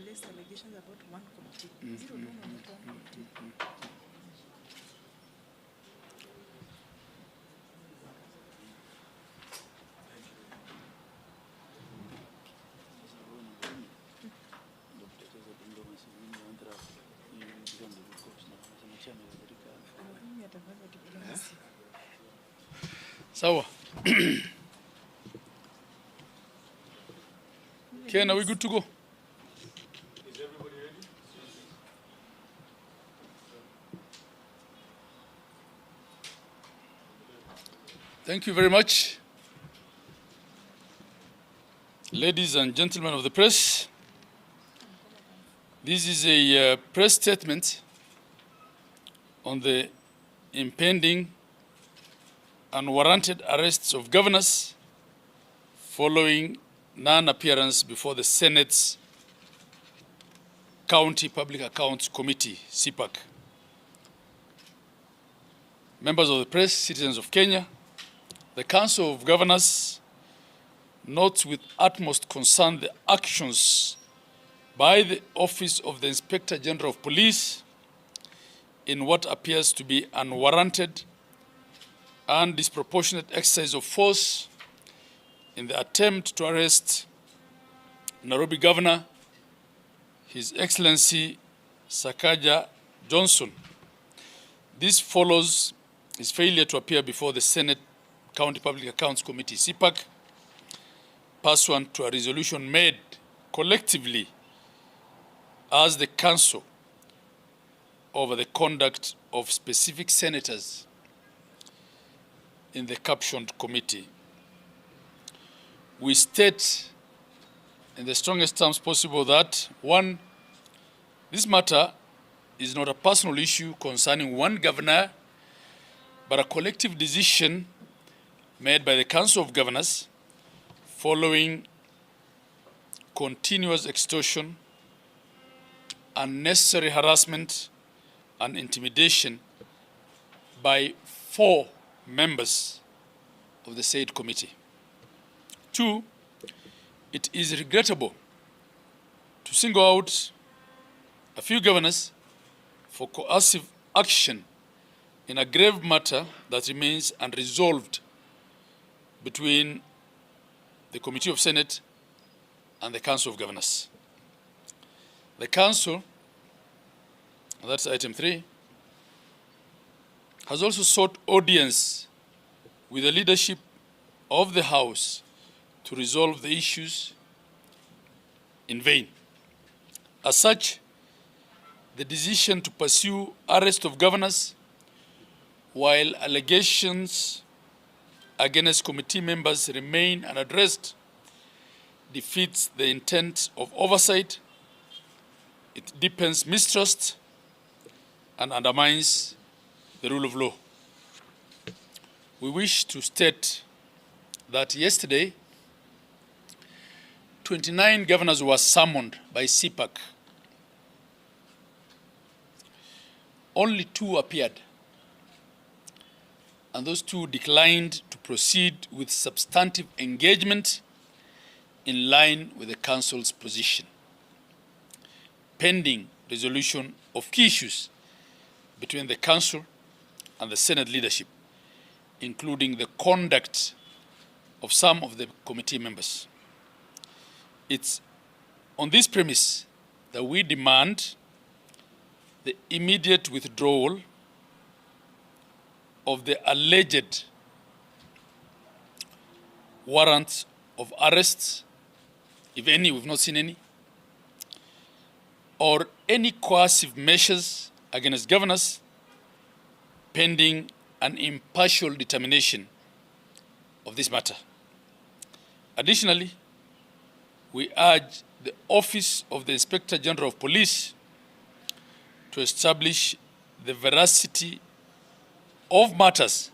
placed allegations about one committee. Zero known on that one committee. Sawa. Ken, are we good to go? Is everybody ready? Thank you very much. Ladies and gentlemen of the press, this is a press statement on the impending unwarranted arrests of governors following non-appearance before the Senate's County Public Accounts Committee, Cpac. Members of the press, citizens of Kenya, the Council of Governors notes with utmost concern the actions by the Office of the Inspector General of Police in what appears to be unwarranted and disproportionate exercise of force in the attempt to arrest Nairobi Governor, His Excellency Sakaja Johnson. This follows his failure to appear before the Senate County Public Accounts Committee, Cpac, pursuant to a resolution made collectively as the Council over the conduct of specific senators in the captioned committee. We state in the strongest terms possible that, one, this matter is not a personal issue concerning one governor, but a collective decision made by the Council of Governors following continuous extortion, unnecessary harassment, and intimidation by 4 members of the said committee. 2, it is regrettable to single out a few governors for coercive action in a grave matter that remains unresolved between the Committee of Senate and the Council of Governors. The Council, that's item 3, has also sought audience with the leadership of the House to resolve the issues in vain. As such, the decision to pursue arrest of governors while allegations against committee members remain unaddressed defeats the intent of oversight, it deepens mistrust, and undermines the rule of law. We wish to state that yesterday, 29 governors were summoned by Cpac. Only 2 appeared, and those 2 declined to proceed with substantive engagement in line with the Council's position, pending resolution of key issues between the Council and the Senate leadership, including the conduct of some of the committee members. It's on this premise that we demand the immediate withdrawal of the alleged warrants of arrests, if any, we've not seen any, or any coercive measures against governors pending an impartial determination of this matter. Additionally, we urge the Office of the Inspector General of Police to establish the veracity of matters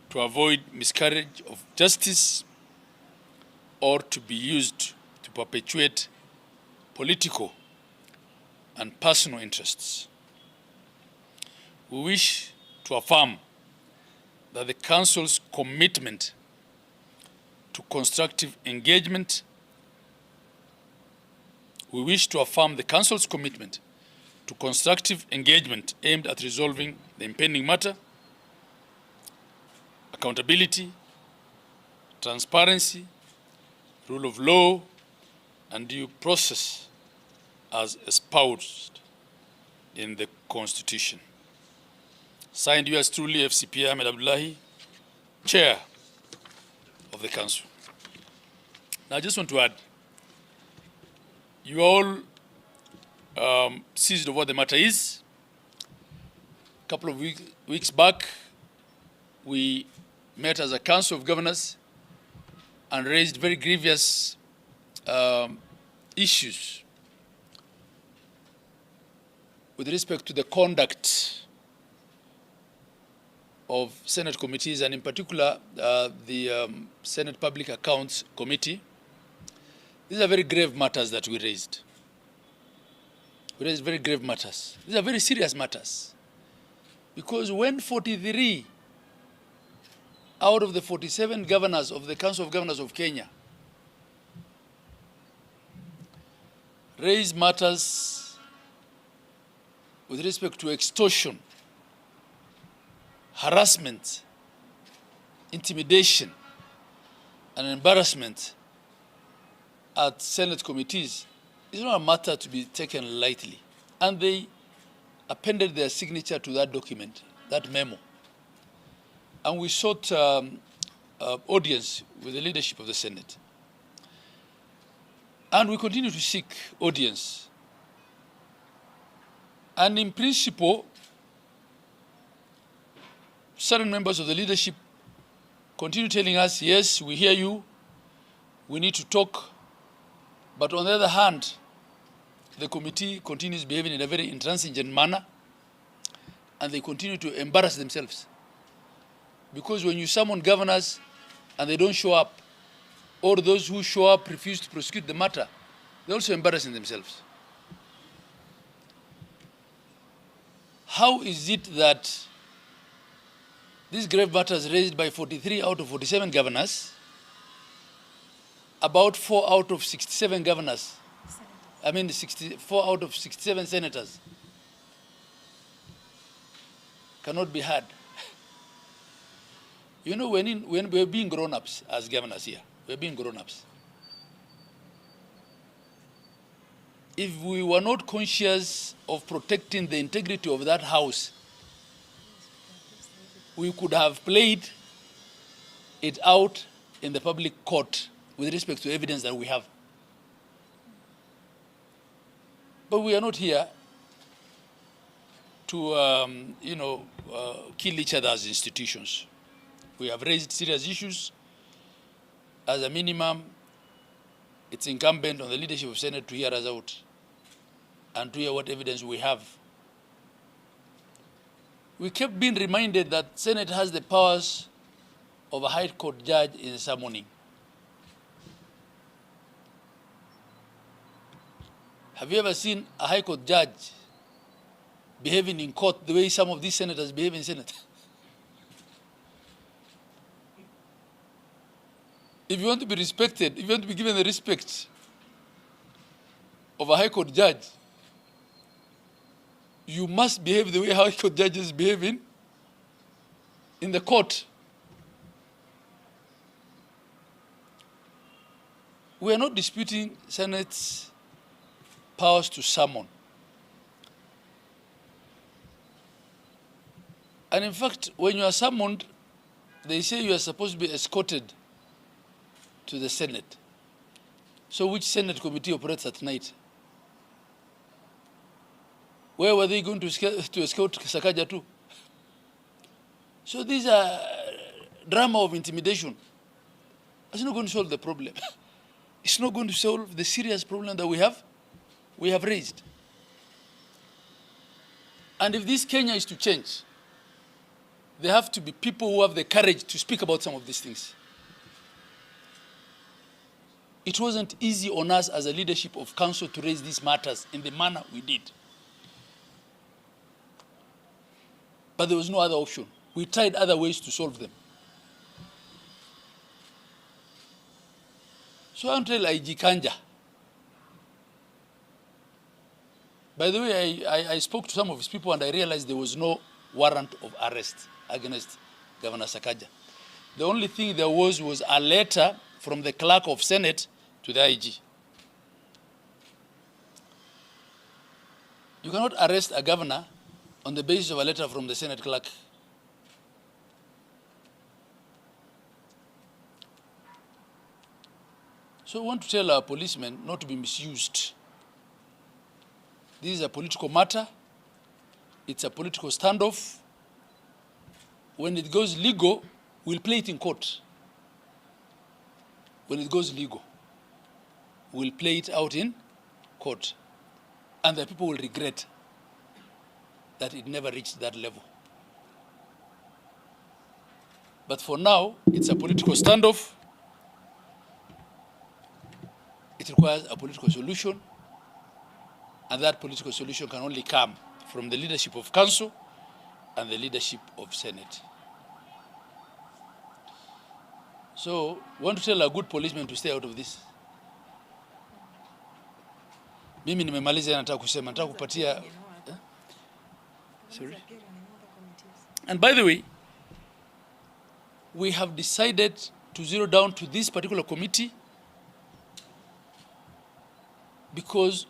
to avoid miscarriage of justice or to be used to perpetuate political and personal interests. We wish to affirm that the Council's commitment to constructive engagement we wish to affirm the Council's commitment to constructive engagement aimed at resolving the impending matter, accountability, transparency, rule of law, and due process as espoused in the Constitution. Signed, yours truly, FCP Ahmed Abdullahi, Chair of the Council. Now, I just want to add, you all seized of what the matter is. A couple of weeks back, we met as a Council of Governors and raised very grievous issues with respect to the conduct of Senate committees, and in particular the Senate Public Accounts Committee. These are very grave matters that we raised. We raised very grave matters. These are very serious matters. Because when 43 out of the 47 governors of the Council of Governors of Kenya raised matters with respect to extortion, harassment, intimidation, and embarrassment at Senate committees, it's not a matter to be taken lightly. And they appended their signature to that document, that memo. And we sought audience with the leadership of the Senate. And we continue to seek audience. And in principle, certain members of the leadership continue telling us, yes, we hear you, we need to talk. But on the other hand, the committee continues behaving in a very intransigent manner, and they continue to embarrass themselves. Because when you summon governors and they don't show up, or those who show up refuse to prosecute the matter, they're also embarrassing themselves. How is it that these grave matters raised by 43 out of 47 governors, about 4 out of 67 governors, 64 out of 67 senators, cannot be heard? You know, when we're being grown-ups as governors here, we're being grown-ups. If we were not conscious of protecting the integrity of that house, we could have played it out in the public court with respect to evidence that we have. But we are not here to, kill each other as institutions. We have raised serious issues. As a minimum, it's incumbent on the leadership of Senate to hear us out and to hear what evidence we have. We kept being reminded that Senate has the powers of a High Court judge in summoning. Have you ever seen a High Court judge behaving in court the way some of these senators behave in Senate? If you want to be respected, if you want to be given the respect of a High Court judge, you must behave the way High Court judges behave in the court. We are not disputing Senate's powers to summon. And in fact, when you are summoned, they say you are supposed to be escorted to the Senate. So which Senate committee operates at night? Where were they going to escort Sakaja to? So these are drama of intimidation. It's not going to solve the problem. It's not going to solve the serious problem that we have raised. And if this Kenya is to change, there have to be people who have the courage to speak about some of these things. It wasn't easy on us as a leadership of council to raise these matters in the manner we did. But there was no other option. We tried other ways to solve them. So I'm telling IG Kanja, By the way, I spoke to some of his people and I realized there was no warrant of arrest against Governor Sakaja. The only thing there was a letter from the clerk of Senate to the IG. You cannot arrest a governor on the basis of a letter from the Senate clerk. So we want to tell our policemen not to be misused. This is a political matter. It's a political standoff. When it goes legal, we'll play it in court. When it goes legal, we'll play it out in court. And the people will regret that it never reached that level. But for now, it's a political standoff. It requires a political solution, and that political solution can only come from the leadership of Council and the leadership of Senate. So, we want to tell a good policeman to stay out of this. Mimi nimemaliza, nataka kusema, nataka kupatia. Sorry. And by the way, we have decided to zero down to this particular committee because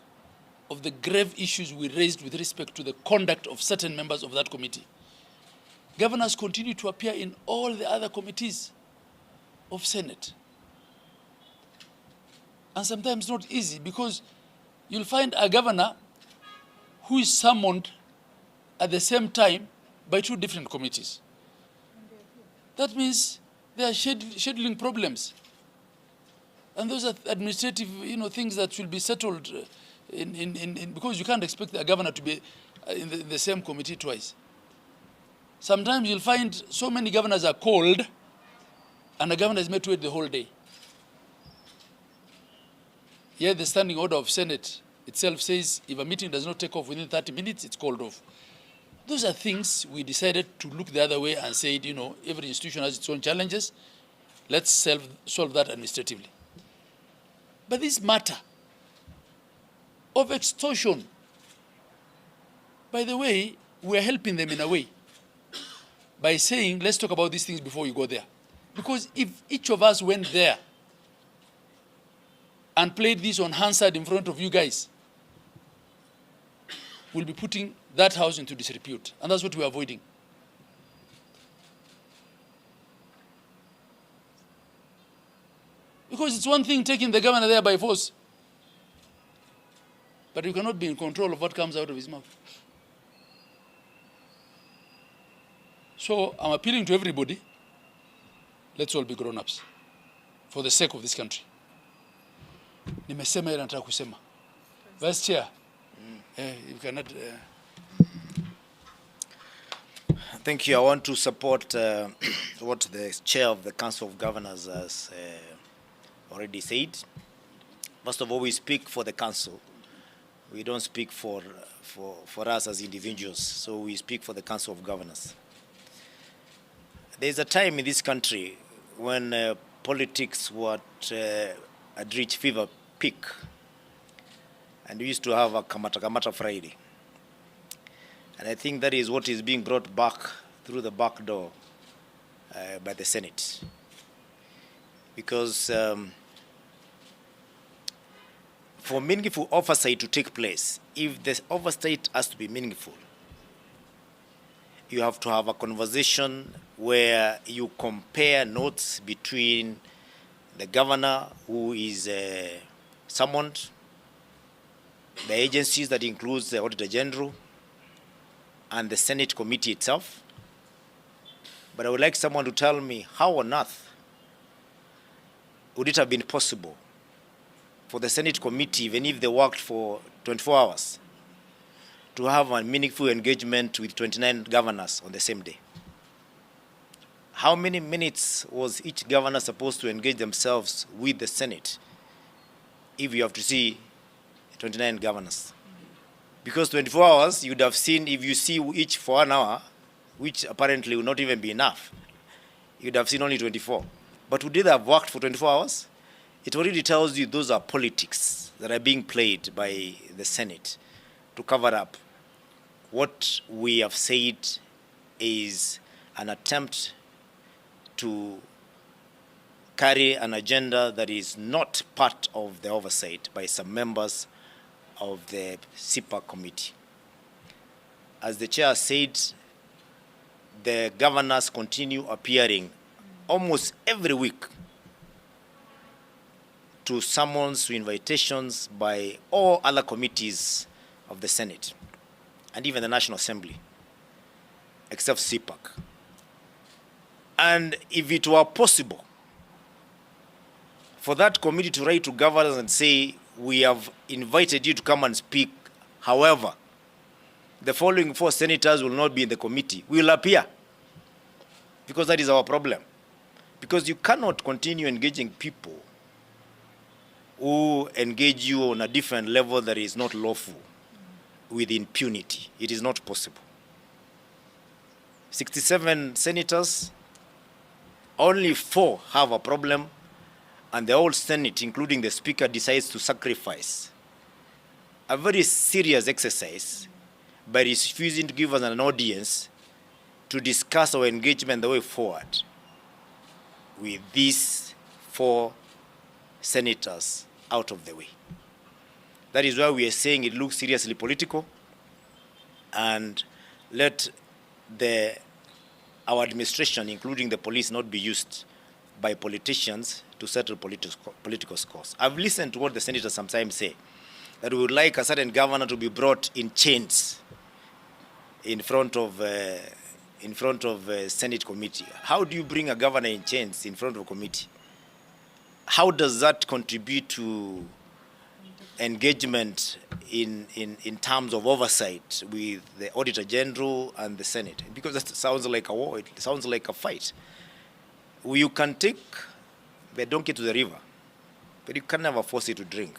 of the grave issues we raised with respect to the conduct of certain members of that committee. Governors continue to appear in all the other committees of Senate. And sometimes not easy, because you'll find a governor who is summoned at the same time by two different committees. That means there are scheduling problems. And those are administrative, things that will be settled because you can't expect a governor to be in the same committee twice. Sometimes you'll find so many governors are called and the governor is made to wait the whole day. Yet the standing order of Senate itself says if a meeting does not take off within 30 minutes, it's called off. Those are things we decided to look the other way and said, every institution has its own challenges. Let's solve that administratively. But this matter of extortion, by the way, we are helping them in a way by saying, let's talk about these things before you go there. Because if each of us went there and played this on Hansard in front of you guys, we'll be putting that house into disrepute. And that's what we're avoiding. Because it's one thing taking the governor there by force, but you cannot be in control of what comes out of his mouth. So I'm appealing to everybody, let's all be grown-ups for the sake of this country. Nimesema ile nataka kusema. Vice Chair, you cannot... Thank you. I want to support what the Chair of the Council of Governors has already said. First of all, we speak for the Council. We don't speak for us as individuals. So we speak for the Council of Governors. There's a time in this country when politics had reached fever peak. And we used to have a Kamata Friday. And I think that is what is being brought back through the back door by the Senate. Because for meaningful oversight to take place, if the oversight has to be meaningful, you have to have a conversation where you compare notes between the governor who is summoned, the agencies that includes the Auditor General, and the Senate committee itself. But I would like someone to tell me how on earth would it have been possible for the Senate committee, even if they worked for 24 hours, to have a meaningful engagement with 29 governors on the same day? How many minutes was each governor supposed to engage themselves with the Senate if you have to see 29 governors? Because 24 hours, you'd have seen, if you see each for 1 hour, which apparently will not even be enough, you'd have seen only 24. But would they have worked for 24 hours? It already tells you those are politics that are being played by the Senate to cover up what we have said is an attempt to carry an agenda that is not part of the oversight by some members of the Cpac committee. As the chair said, the governors continue appearing almost every week to summons, to invitations by all other committees of the Senate and even the National Assembly, except Cpac. And if it were possible for that committee to write to governors and say, we have invited you to come and speak, however, the following 4 senators will not be in the committee, we will appear, because that is our problem. Because you cannot continue engaging people who engage you on a different level that is not lawful with impunity. It is not possible. 67 senators, only 4 have a problem, and the whole Senate, including the Speaker, decides to sacrifice a very serious exercise by refusing to give us an audience to discuss our engagement the way forward with these 4 senators out of the way. That is why we are saying it looks seriously political, and let our administration, including the police, not be used by politicians to settle political scores. I've listened to what the senators sometimes say, that we would like a certain governor to be brought in chains in front of Senate committee. How do you bring a governor in chains in front of a committee? How does that contribute to engagement in terms of oversight with the Auditor General and the Senate? Because that sounds like a war, it sounds like a fight. You can take the donkey to the river, but you can never force it to drink.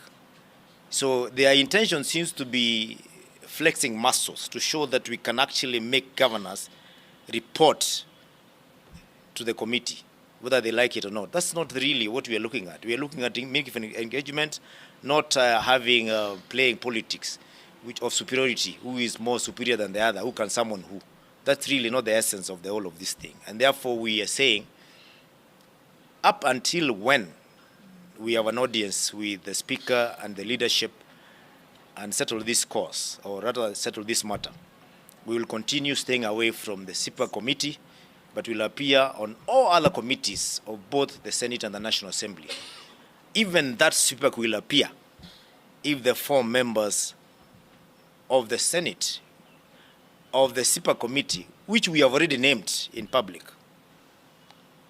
So their intention seems to be flexing muscles to show that we can actually make governors report to the committee, whether they like it or not. That's not really what we are looking at. We are looking at making engagement, not playing politics of superiority, who is more superior than the other, who can summon who. That's really not the essence of the whole of this thing. And therefore we are saying, up until when we have an audience with the Speaker and the leadership and settle this course, or rather settle this matter, we will continue staying away from the Cpac committee, but will appear on all other committees of both the Senate and the National Assembly. Even that Cpac will appear if the 4 members of the Senate, of the Cpac committee, which we have already named in public,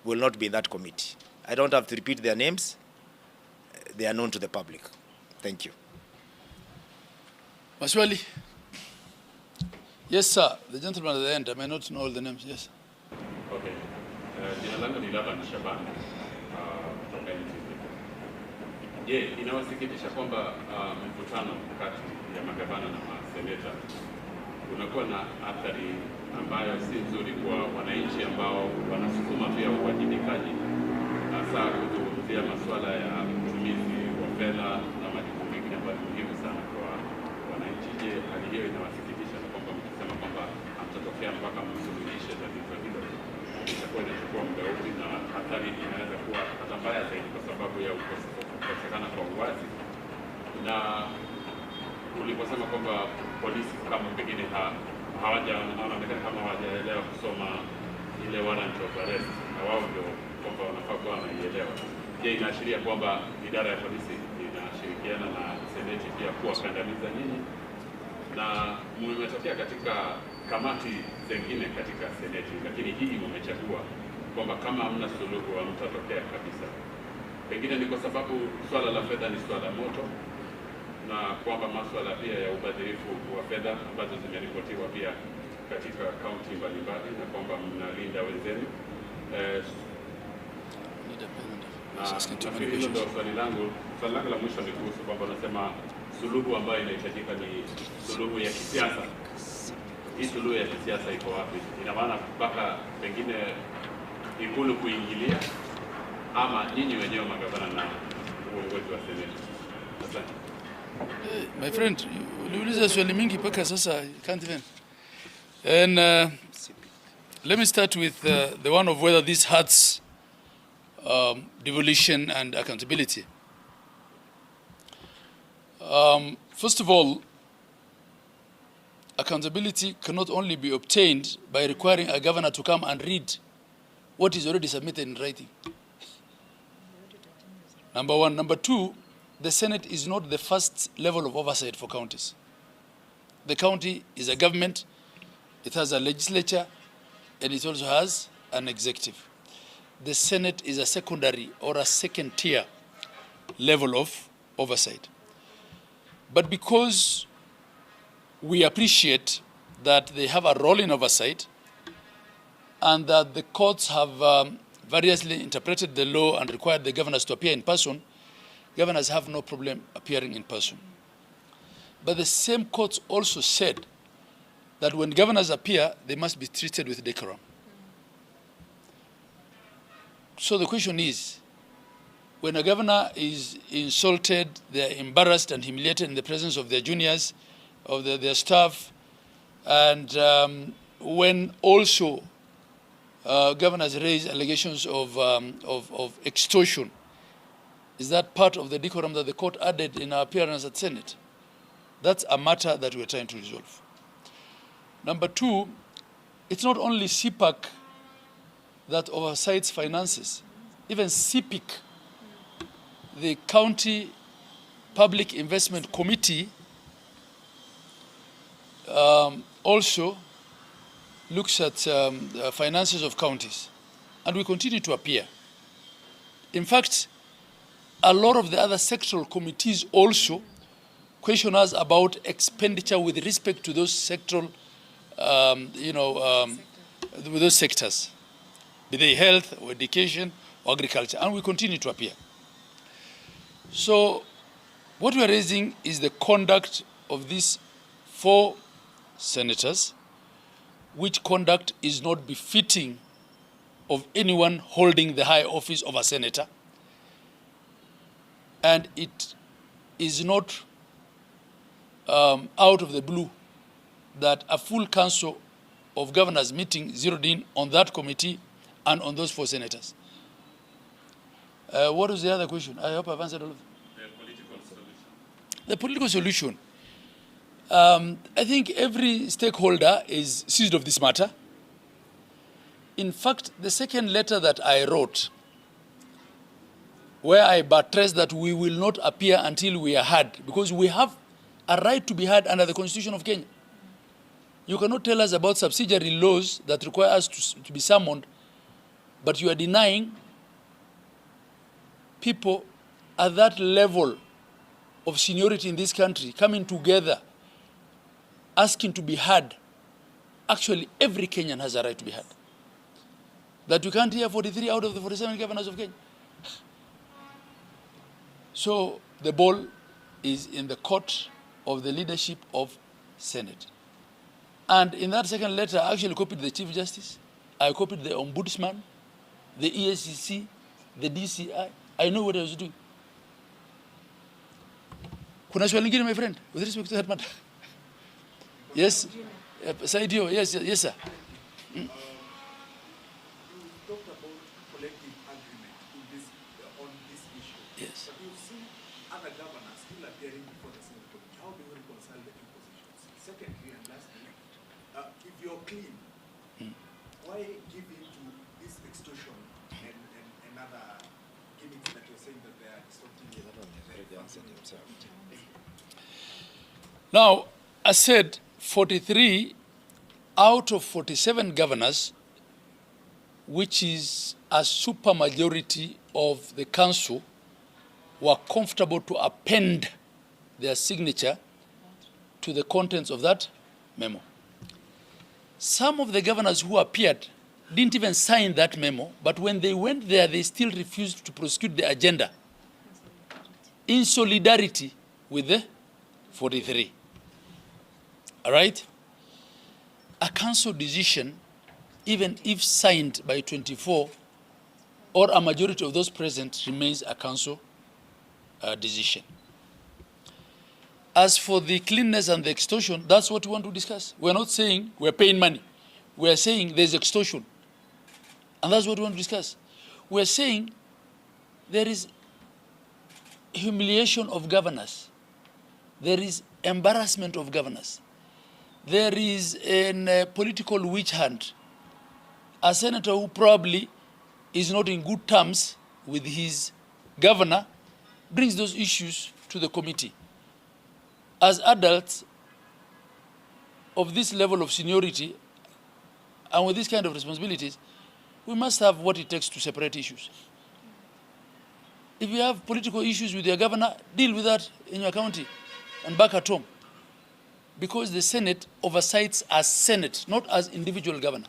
will not be in that committee. I don't have to repeat their names. They are known to the public. Thank you. Maswali? Yes, sir. The gentleman at the end. I may not know all the names. Yes. Okay. Jina langu ni Laban Shaban kutoka NTV. Je, inawasikitisha kwamba mkutano kati ya magavana na maseneta unakuwa na athari ambayo si nzuri kwa wananchi ambao wanasukuma pia uwajibikaji, hasa kuzungumzia masuala ya utumizi wa fedha na majukumu mengine ambayo ni muhimu sana kwa wananchi. Je, hali hiyo inawasikitisha na kwamba mkisema kwamba hamtatokea mpaka msuluhishe tatizo hilo, itakuwa inachukua muda upi na athari inaweza kuwa hata mbaya zaidi kwa sababu ya kukosekana kwa uwazi? Na uliposema kwamba polisi kama pengine hawajaonekana kama hawajaelewa kusoma ile warrant of arrest, na wao ndio kwamba wanafaa kuwa wanaielewa. Je, inaashiria kwamba idara ya polisi inashirikiana na seneti pia kuwakandamiza nyinyi? Na mmetokea katika kamati zingine katika seneti, lakini hii mmechagua kwamba kama hamna suluhu hamtatokea kabisa. Pengine ni kwa sababu swala la fedha ni swala moto, na kwamba masuala pia ya ubadhirifu wa fedha ambazo zimeripotiwa pia katika kaunti mbalimbali, na kwamba mnalinda wenzenu. Nafikiri hilo ndio swali langu. Swali langu la mwisho ni kuhusu kwamba unasema suluhu ambayo inahitajika ni suluhu ya kisiasa. Hii suluhu ya kisiasa iko wapi? Ina maana mpaka pengine Ikulu kuingilia, ama nyinyi wenyewe magavana na uongozi wa seneti? Asante. My friend, uliuliza swali mingi mpaka sasa I can't even. And let me start with the one of whether this hurts devolution and accountability. First of all, accountability cannot only be obtained by requiring a governor to come and read what is already submitted in writing. Number one. Number two, the Senate is not the first level of oversight for counties. The county is a government, it has a legislature, and it also has an executive. The Senate is a secondary or a second tier level of oversight. But because we appreciate that they have a role in oversight and that the courts have variously interpreted the law and required the governors to appear in person, governors have no problem appearing in person. But the same courts also said that when governors appear, they must be treated with decorum. So the question is, when a governor is insulted, they're embarrassed and humiliated in the presence of their juniors, of their staff, and when also governors raise allegations of extortion, is that part of the decorum that the court added in our appearance at Senate? That's a matter that we're trying to resolve. Number two, it's not only Cpac that oversees finances. Even Cpic, the County Public Investment Committee, also looks at the finances of counties, and we continue to appear. In fact, a lot of the other sectoral committees also question us about expenditure with respect to those sectoral, with those sectors, be they health or education or agriculture, and we continue to appear. So what we are raising is the conduct of these 4 senators, which conduct is not befitting of anyone holding the high office of a senator. And it is not out of the blue that a full council of governors meeting zeroed in on that committee and on those 4 senators. What was the other question? I hope I've answered all of them. The political solution. The political solution. I think every stakeholder is seized of this matter. In fact, the second letter that I wrote, where I buttressed that we will not appear until we are heard, because we have a right to be heard under the Constitution of Kenya. You cannot tell us about subsidiary laws that require us to be summoned, but you are denying people at that level of seniority in this country coming together, asking to be heard. Actually, every Kenyan has a right to be heard. That you can't hear 43 out of the 47 governors of Kenya. So the ball is in the court of the leadership of Senate. And in that second letter, I actually copied the Chief Justice, I copied the Ombudsman, the EACC, the DCI. I know what I was doing. Kuna swali lingine, my friend, with respect to that matter? Yes, Saidio, yes, sir. You talked about collective agreement on this issue. Yes. But you've seen other governors still appearing before the Senate committee. How do you reconcile the 2 positions? Secondly, and lastly, if you're clean, why give in to this extortion and other gimmicks that you're saying that they are distorting the Now, I said 43 out of 47 governors, which is a supermajority of the council, were comfortable to append their signature to the contents of that memo. Some of the governors who appeared didn't even sign that memo, but when they went there, they still refused to prosecute the agenda in solidarity with the 43. All right? A council decision, even if signed by 24 or a majority of those present, remains a council decision. As for the cleanness and the extortion, that's what we want to discuss. We're not saying we're paying money. We're saying there's extortion. And that's what we want to discuss. We're saying there is humiliation of governors. There is embarrassment of governors. There is a political witch hunt. A senator who probably is not in good terms with his governor brings those issues to the committee. As adults of this level of seniority and with this kind of responsibilities, we must have what it takes to separate issues. If you have political issues with your governor, deal with that in your county and back at home. Because the Senate oversights as Senate, not as individual governor.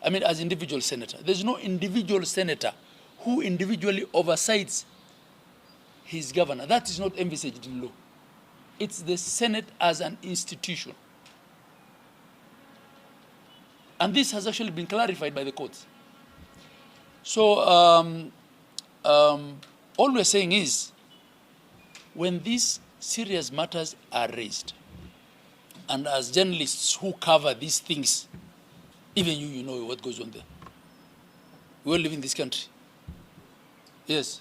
I mean as individual senator. There's no individual senator who individually oversights his governor. That is not envisaged in law. It's the Senate as an institution. And this has actually been clarified by the courts. So all we're saying is, when these serious matters are raised, and as journalists who cover these things, even you know what goes on there. We all live in this country. Yes.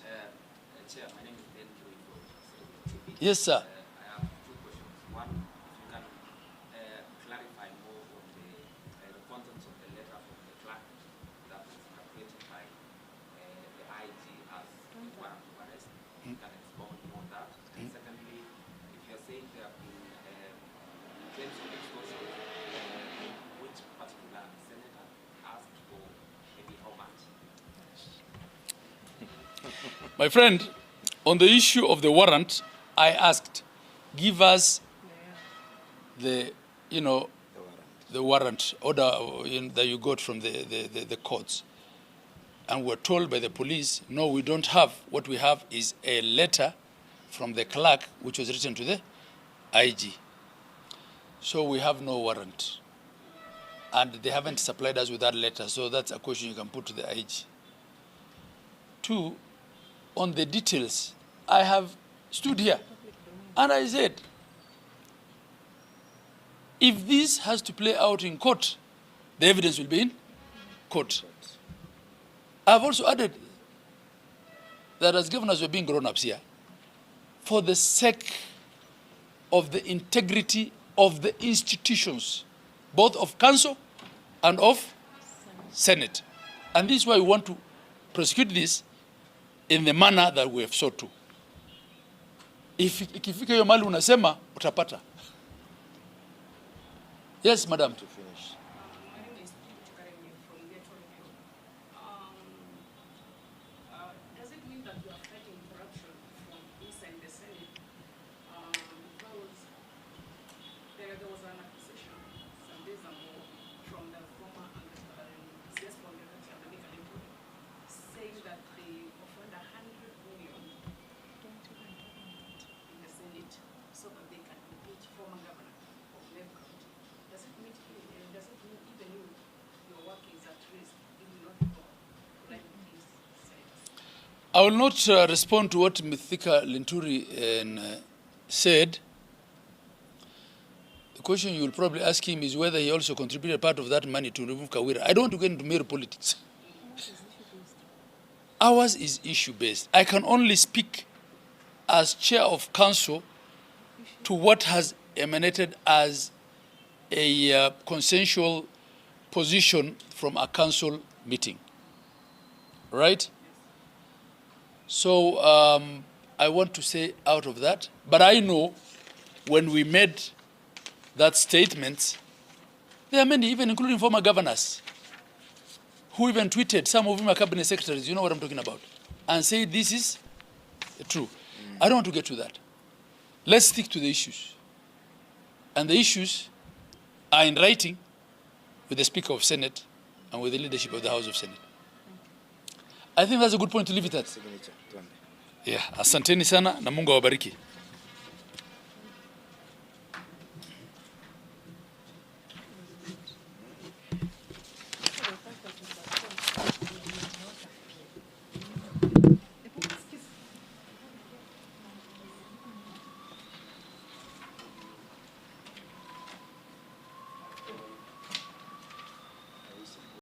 Chair, my name is Ben Cpac. Yes, sir. I have two questions. One, if you can clarify more on the contents of the letter from the clerk that was created by the IG as a warrant of arrest. You can expound more on that. And secondly, if you're saying there have been claims of extortion, which particular senator asked for maybe how much? My friend, on the issue of the warrant, I asked, give us the warrant order that you got from the courts. And we're told by the police, no, we don't have. What we have is a letter from the clerk, which was written to the IG. So we have no warrant. And they haven't supplied us with that letter, so that's a question you can put to the IG. Two, on the details, I have stood here and I said, if this has to play out in court, the evidence will be in court. I've also added that as governors we're being grown-ups here, for the sake of the integrity of the institutions, both of council and of Senate. And this is why we want to prosecute this in the manner that we have sought to. Ikifika hiyo mali unasema utapata. Yes, madam. To finish. My name is from does it mean that you are fighting corruption from inside the Senate? Because there was an accusation some days ago from the former CS saying that they offered 100 million in the Senate so that they can impeach former governor of Labour County. Does it mean even you, your work is at risk if you not go like these senators? I will not respond to what Mithika Linturi said. The question you will probably ask him is whether he also contributed part of that money to remove Kawira. I don't want to get into mere politics. Ours is issue-based. I can only speak as chair of council to what has emanated as a consensual position from a council meeting. Right? So I want to say out of that, but I know when we made that statement, there are many, even including former governors, who even tweeted, some of them are cabinet secretaries, you know what I'm talking about, and say this is true. I don't want to get to that. Let's stick to the issues. And the issues are in writing with the Speaker of Senate and with the leadership of the House of Senate. I think that's a good point to leave it at. Yeah, asanteni sana na Mungu awabariki.